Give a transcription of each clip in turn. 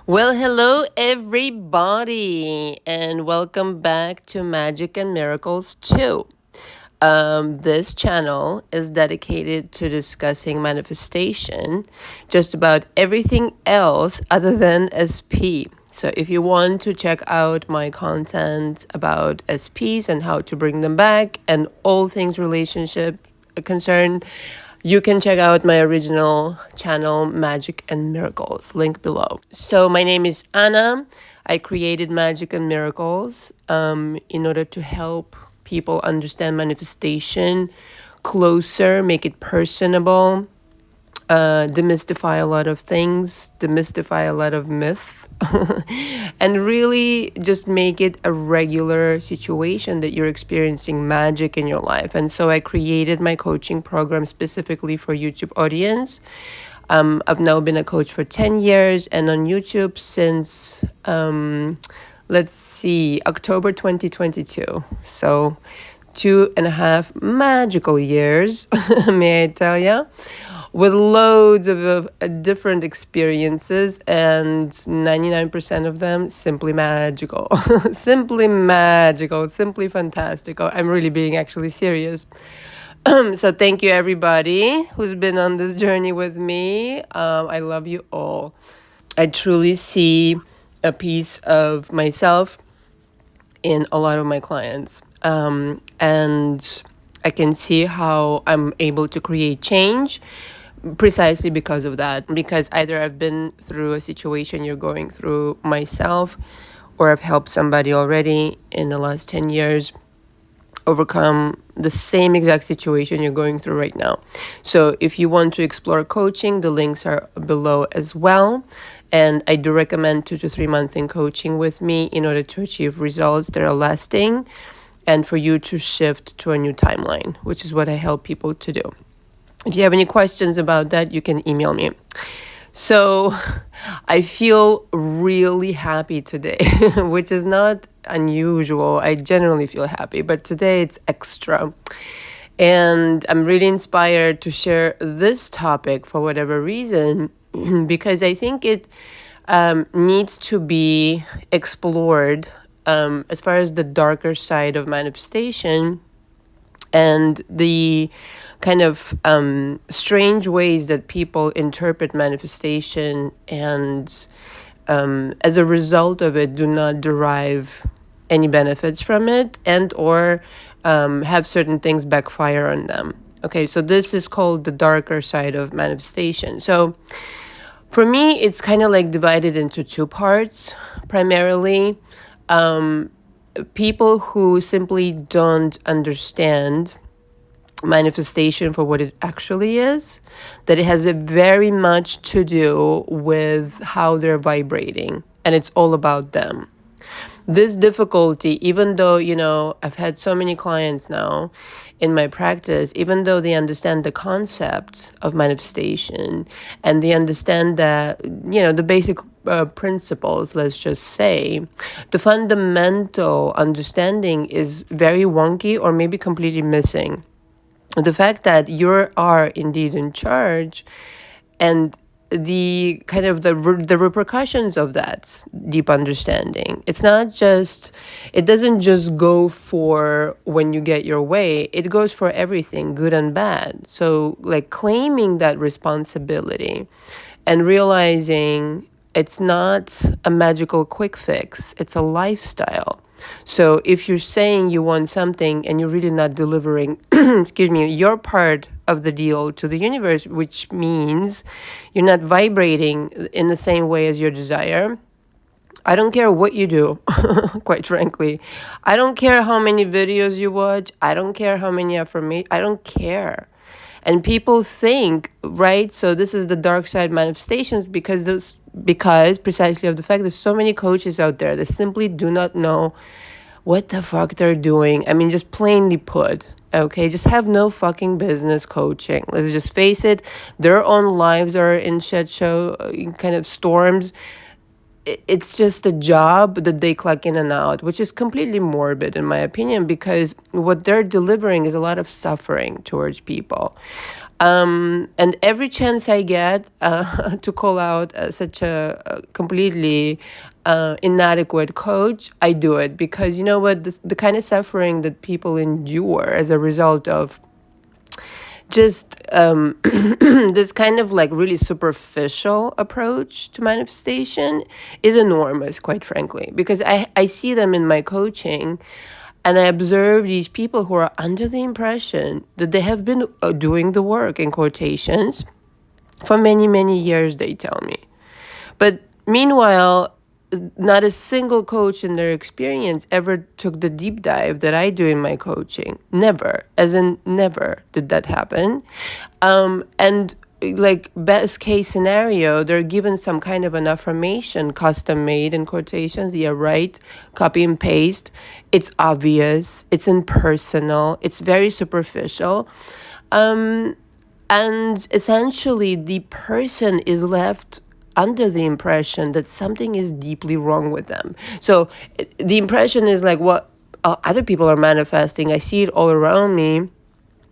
Well, hello everybody, and welcome back to Magic and Miracles 2. This channel is dedicated to discussing manifestation, just about everything else other than SP. So, if you want to check out my content about SPs and how to bring them back and all things relationship concerned, you can check out my original channel, Magic and Miracles, link below. So, my name is Anna. I created Magic and Miracles in order to help people understand manifestation closer, make it personable, demystify a lot of things, demystify a lot of myth, and really just make it a regular situation that you're experiencing magic in your life. And so I created my coaching program specifically for YouTube audience. I've now been a coach for 10 years and on YouTube since, October 2022. So 2.5 magical years, may I tell you, with loads of different experiences, and 99% of them simply magical. Simply magical, simply fantastical. I'm really being actually serious. So thank you everybody who's been on this journey with me. I love you all. I truly see a piece of myself in a lot of my clients. And I can see how I'm able to create change precisely because of that. Because either I've been through a situation you're going through myself, or I've helped somebody already in the last 10 years overcome the same exact situation you're going through right now. So if you want to explore coaching, the links are below as well. And I do recommend 2 to 3 months in coaching with me in order to achieve results that are lasting and for you to shift to a new timeline, which is what I help people to do. If you have any questions about that, you can email me. So I feel really happy today, which is not unusual. I generally feel happy, but today it's extra. And I'm really inspired to share this topic for whatever reason, because I think it needs to be explored as far as the darker side of manifestation and the kind of strange ways that people interpret manifestation, and as a result of it do not derive any benefits from it, and or have certain things backfire on them. Okay, so this is called the darker side of manifestation. So for me, it's kind of like divided into two parts. Primarily, people who simply don't understand manifestation for what it actually is, that it has a very much to do with how they're vibrating, and it's all about them. This difficulty, even though, I've had so many clients now in my practice, even though they understand the concept of manifestation and they understand that, the basic principles, let's just say, the fundamental understanding is very wonky or maybe completely missing. The fact that you are indeed in charge, and the kind of the repercussions of that deep understanding. It doesn't just go for when you get your way, it goes for everything, good and bad. So like claiming that responsibility and realizing it's not a magical quick fix, it's a lifestyle. So if you're saying you want something and you're really not delivering, your part of the deal to the universe, which means you're not vibrating in the same way as your desire, I don't care what you do, quite frankly. I don't care how many videos you watch. I don't care how many affirmations. I don't care. And people think, right? So this is the dark side manifestations because precisely of the fact there's so many coaches out there that simply do not know what the fuck they're doing. I mean, just plainly put, okay? Just have no fucking business coaching. Let's just face it. Their own lives are in shit show kind of storms. It's just a job that they clock in and out, which is completely morbid in my opinion, because what they're delivering is a lot of suffering towards people. And every chance I get to call out such a completely inadequate coach, I do it, because you know what, the kind of suffering that people endure as a result of just this kind of like really superficial approach to manifestation is enormous, quite frankly, because I see them in my coaching, and I observe these people who are under the impression that they have been doing the work, in quotations, for many, many years, they tell me. But meanwhile, not a single coach in their experience ever took the deep dive that I do in my coaching. Never, as in never did that happen. And like best case scenario, they're given some kind of an affirmation, custom made, in quotations. Yeah, right. Copy and paste. It's obvious. It's impersonal. It's very superficial. And essentially, the person is left under the impression that something is deeply wrong with them. So the impression is like, what other people are manifesting, I see it all around me.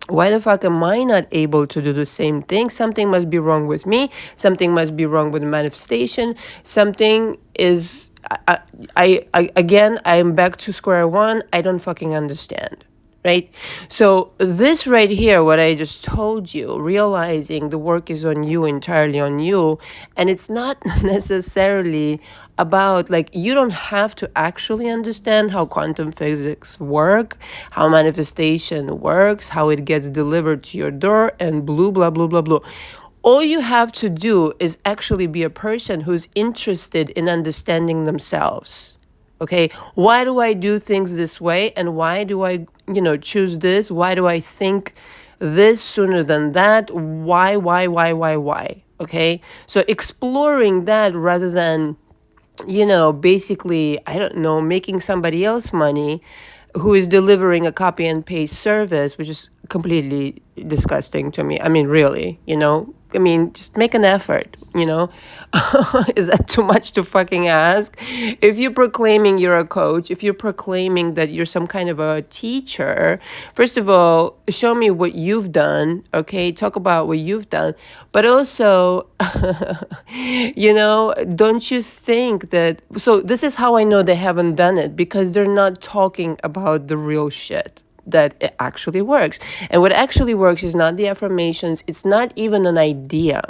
Why the fuck am I not able to do the same thing? Something must be wrong with me. Something must be wrong with the manifestation. Something is, again, I'm back to square one. I don't fucking understand. Right? So this right here, what I just told you, realizing the work is on you, entirely on you, and it's not necessarily about, like, you don't have to actually understand how quantum physics work, how manifestation works, how it gets delivered to your door, and blah, blah, blah, blah, blah. All you have to do is actually be a person who's interested in understanding themselves. Okay, why do I do things this way? And why do I, choose this? Why do I think this sooner than that? Why? Okay, so exploring that rather than, basically, I don't know, making somebody else money who is delivering a copy and paste service, which is completely disgusting to me. I mean, really, just make an effort, Is that too much to fucking ask? If you're proclaiming you're a coach, if you're proclaiming that you're some kind of a teacher, first of all, show me what you've done, okay? Talk about what you've done. But also, don't you think that... So this is how I know they haven't done it, because they're not talking about the real shit that it actually works. And what actually works is not the affirmations. It's not even an idea.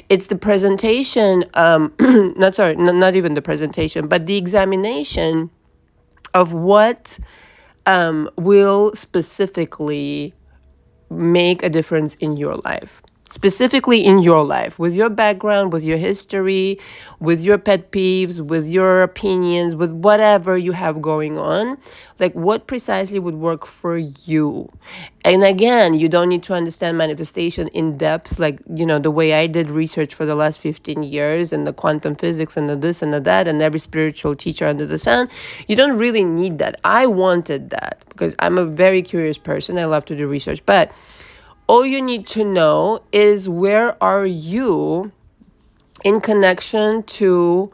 It's the presentation, not even the presentation, but the examination of what will specifically make a difference in your life. Specifically in your life, with your background, with your history, with your pet peeves, with your opinions, with whatever you have going on, like what precisely would work for you. And again, you don't need to understand manifestation in depth, like, the way I did research for the last 15 years and the quantum physics and the this and the that and every spiritual teacher under the sun. You don't really need that. I wanted that because I'm a very curious person. I love to do research, but all you need to know is, where are you in connection to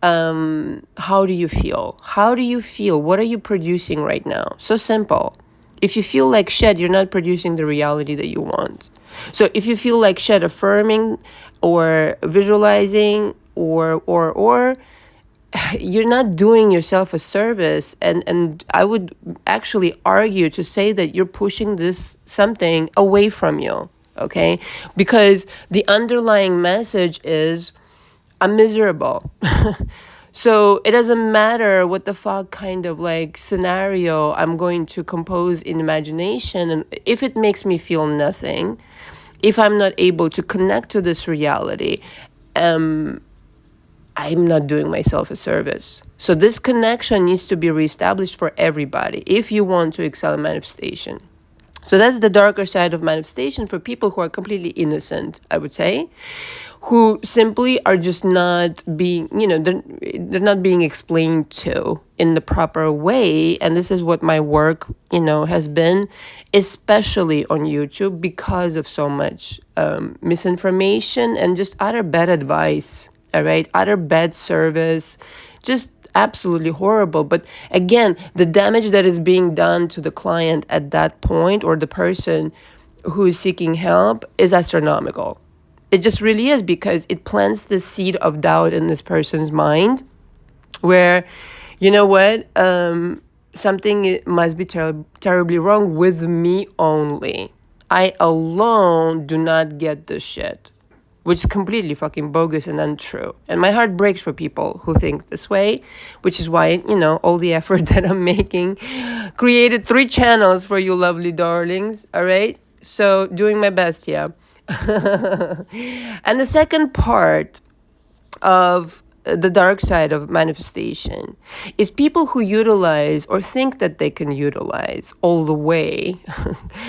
how do you feel? How do you feel? What are you producing right now? So simple. If you feel like shit, you're not producing the reality that you want. So if you feel like shit, affirming or visualizing or you're not doing yourself a service. And I would actually argue to say that you're pushing this something away from you, okay? Because the underlying message is, I'm miserable. So it doesn't matter what the fuck kind of like scenario I'm going to compose in imagination. And if it makes me feel nothing, if I'm not able to connect to this reality, I'm not doing myself a service. So this connection needs to be reestablished for everybody if you want to excel in manifestation. So that's the darker side of manifestation for people who are completely innocent, I would say, who simply are just not being, they're not being explained to in the proper way. And this is what my work, has been, especially on YouTube, because of so much misinformation and just utter bad advice. All right, utter bad service, just absolutely horrible. But again, the damage that is being done to the client at that point, or the person who is seeking help is astronomical. It just really is, because it plants the seed of doubt in this person's mind where, you know what, something must be terribly wrong with me only. I alone do not get this shit, which is completely fucking bogus and untrue. And my heart breaks for people who think this way, which is why, all the effort that I'm making, created 3 channels for you lovely darlings, all right? So doing my best, yeah. And the second part of the dark side of manifestation is people who utilize or think that they can utilize all the way,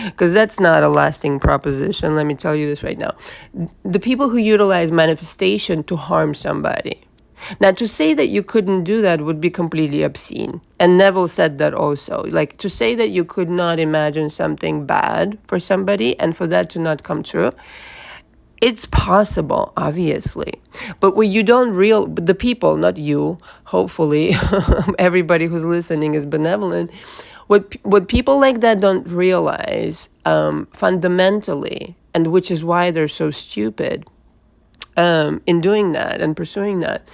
because that's not a lasting proposition. Let me tell you this right now. The people who utilize manifestation to harm somebody. Now, to say that you couldn't do that would be completely obscene. And Neville said that also. Like, to say that you could not imagine something bad for somebody and for that to not come true, it's possible, obviously. But what you don't the people, not you, hopefully, everybody who's listening is benevolent. What people like that don't realize, fundamentally, and which is why they're so stupid, in doing that and pursuing that,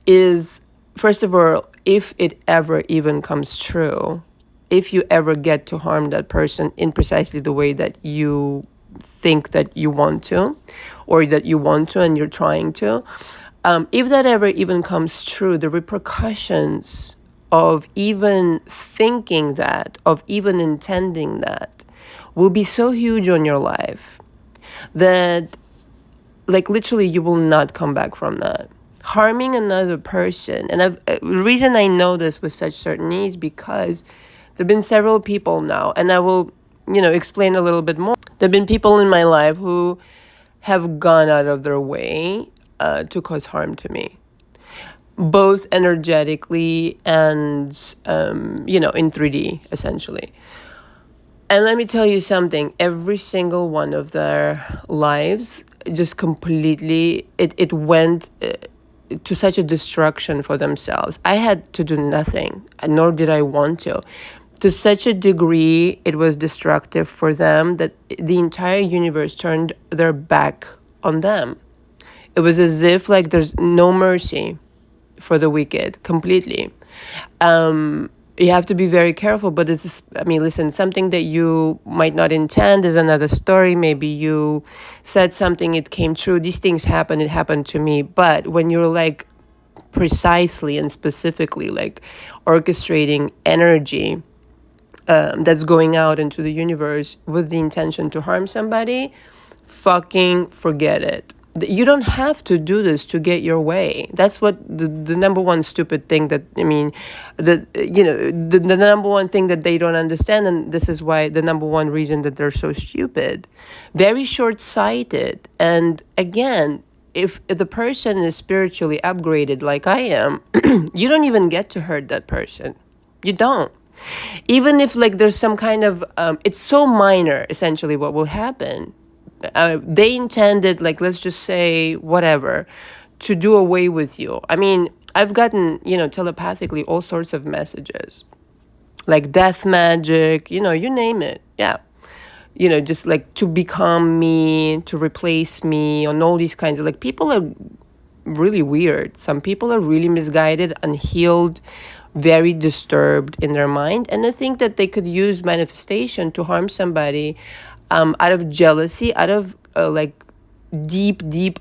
is, first of all, if it ever even comes true, if you ever get to harm that person in precisely the way that you think that you want to, or that you want to and you're trying to, if that ever even comes true, the repercussions of even thinking that, of even intending that, will be so huge on your life that, like, literally you will not come back from that. Harming another person, and the reason I know this with such certainty is because there have been several people now, and I will, explain a little bit more. There have been people in my life who have gone out of their way to cause harm to me, both energetically and, in 3D, essentially. And let me tell you something, every single one of their lives just completely, it went to such a destruction for themselves. I had to do nothing, nor did I want to. To such a degree, it was destructive for them that the entire universe turned their back on them. It was as if, like, there's no mercy for the wicked, completely. You have to be very careful, but listen, something that you might not intend is another story. Maybe you said something, it came true. These things happen, it happened to me. But when you're, like, precisely and specifically, like, orchestrating energy that's going out into the universe with the intention to harm somebody, fucking forget it. You don't have to do this to get your way. That's what the number one stupid thing that, the number one thing that they don't understand, and this is why the number one reason that they're so stupid. Very short-sighted. And again, if the person is spiritually upgraded like I am, you don't even get to hurt that person. You don't. Even if, like, there's some kind of, it's so minor, essentially, what will happen. They intended, like, let's just say, whatever, to do away with you. I mean, I've gotten, telepathically all sorts of messages, like death magic, you name it. Yeah. Just like to become me, to replace me, and all these kinds of, like, people are really weird. Some people are really misguided, unhealed, very disturbed in their mind. And I think that they could use manifestation to harm somebody out of jealousy, out of deeply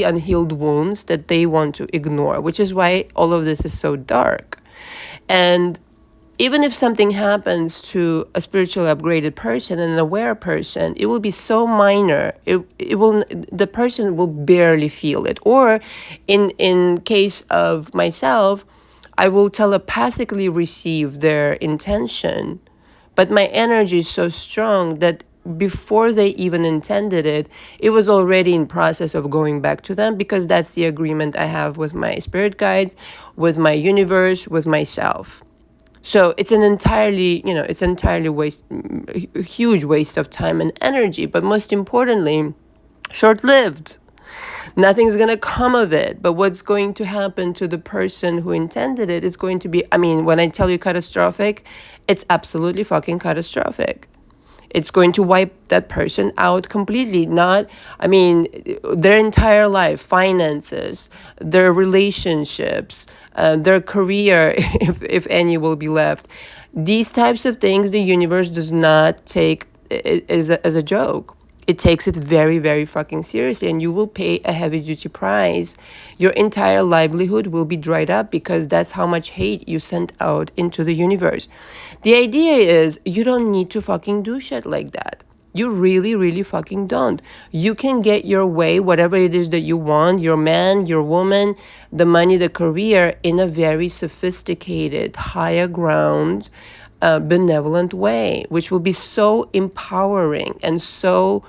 unhealed wounds that they want to ignore, which is why all of this is so dark. And even if something happens to a spiritually upgraded person, an aware person, it will be so minor. The person will barely feel it. Or in case of myself, I will telepathically receive their intention, but my energy is so strong that before they even intended it, it was already in process of going back to them, because that's the agreement I have with my spirit guides, with my universe, with myself. So it's an entirely, a huge waste of time and energy, but most importantly, short-lived. Nothing's going to come of it. But what's going to happen to the person who intended it is going to be, when I tell you catastrophic, it's absolutely fucking catastrophic. It's going to wipe that person out completely. Not, I mean, their entire life, finances, their relationships, their career, if any will be left. These types of things the universe does not take as a joke. It takes it very, very fucking seriously, and you will pay a heavy duty price. Your entire livelihood will be dried up because that's how much hate you sent out into the universe. The idea is you don't need to fucking do shit like that. You really, really fucking don't. You can get your way, whatever it is that you want, your man, your woman, the money, the career, in a very sophisticated, higher ground, benevolent way, which will be so empowering and so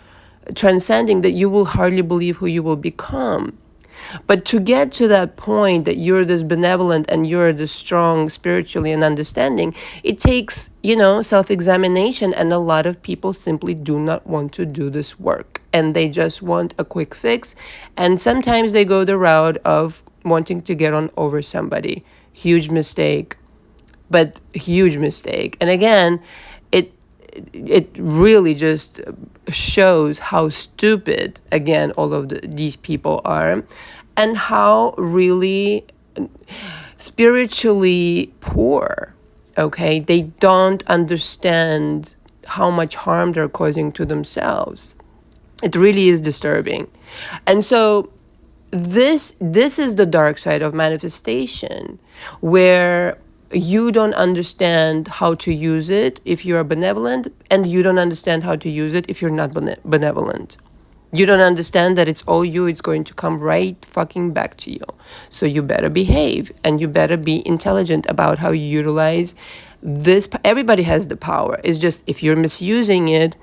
transcending that you will hardly believe who you will become. But to get to that point that you're this benevolent and you're this strong spiritually and understanding, it takes, self-examination. And a lot of people simply do not want to do this work. And they just want a quick fix. And sometimes they go the route of wanting to get on over somebody. Huge mistake. But huge mistake. And again, it really just shows how stupid, again, all of these people are, and how really spiritually poor, okay? They don't understand how much harm they're causing to themselves. It really is disturbing. And so this is the dark side of manifestation, where you don't understand how to use it if you're benevolent, and you don't understand how to use it if you're not benevolent. You don't understand that it's all you, it's going to come right fucking back to you. So you better behave, and you better be intelligent about how you utilize this. Everybody has the power. It's just if you're misusing it,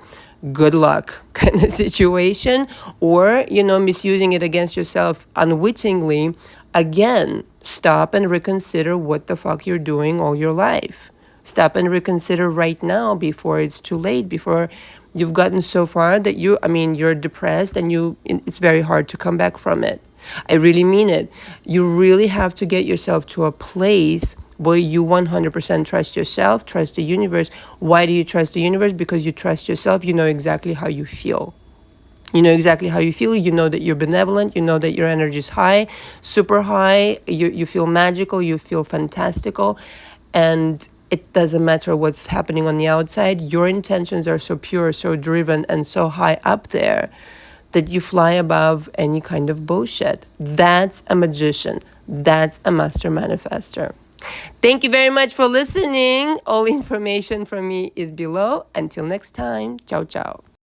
good luck kind of situation, or, misusing it against yourself unwittingly. Again, stop and reconsider what the fuck you're doing all your life. Stop and reconsider right now before it's too late, before you've gotten so far that you're depressed and it's very hard to come back from it. I really mean it. You really have to get yourself to a place where you 100% trust yourself, trust the universe. Why do you trust the universe? Because you trust yourself. You know exactly how you feel. You know exactly how you feel. You know that you're benevolent. You know that your energy is high, super high. You feel magical. You feel fantastical. And it doesn't matter what's happening on the outside. Your intentions are so pure, so driven, and so high up there that you fly above any kind of bullshit. That's a magician. That's a master manifester. Thank you very much for listening. All information from me is below. Until next time. Ciao, ciao.